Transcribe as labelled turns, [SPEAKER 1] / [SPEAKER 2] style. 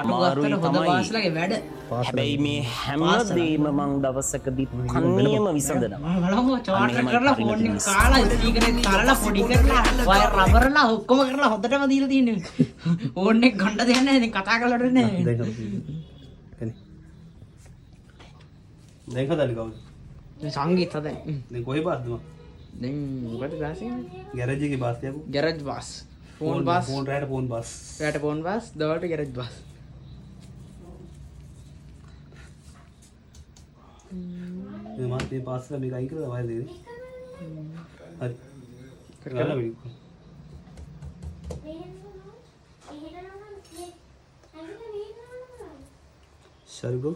[SPEAKER 1] අමාරුයි තමයි.
[SPEAKER 2] වැඩ
[SPEAKER 1] හැබැයි මේ හැමදේම මං දවසකදී තනියම විසඳනවා.
[SPEAKER 2] බලමු චාටර් කරලා ෆෝන් එක කාලා ස්පීකර් එක තරලා පොඩි කරලා වයර් රබර්ලා ඔක්කොම කරලා හොදටම දීලා තියෙන්නේ. ෆෝන් එක ගන්න දෙයක් නැහැ. ඉතින් කතා කරලා දෙන්නේ නැහැ.
[SPEAKER 3] දැන් හදන්නේ කවුද?
[SPEAKER 2] මේ සංගීත හදන්නේ.
[SPEAKER 3] දැන් කොහේ පාස්ද මම?
[SPEAKER 2] දැන් මොකද ගාසින්?
[SPEAKER 3] ගෑරේජ් එකේ පාස් තියපු.
[SPEAKER 2] ගෑරේජ් බස්. ෆෝන් බස්.
[SPEAKER 3] ෆෝන් රැට ෆෝන් බස්.
[SPEAKER 2] රැට ෆෝන් බස්. දවල්ට ගෑරේජ් බස්.
[SPEAKER 3] මේ මාත් මේ පාස්ලා මේක අයින් කරලා වයර් දෙන්නේ. හරි. කරලා වෙයි. Sorry bro.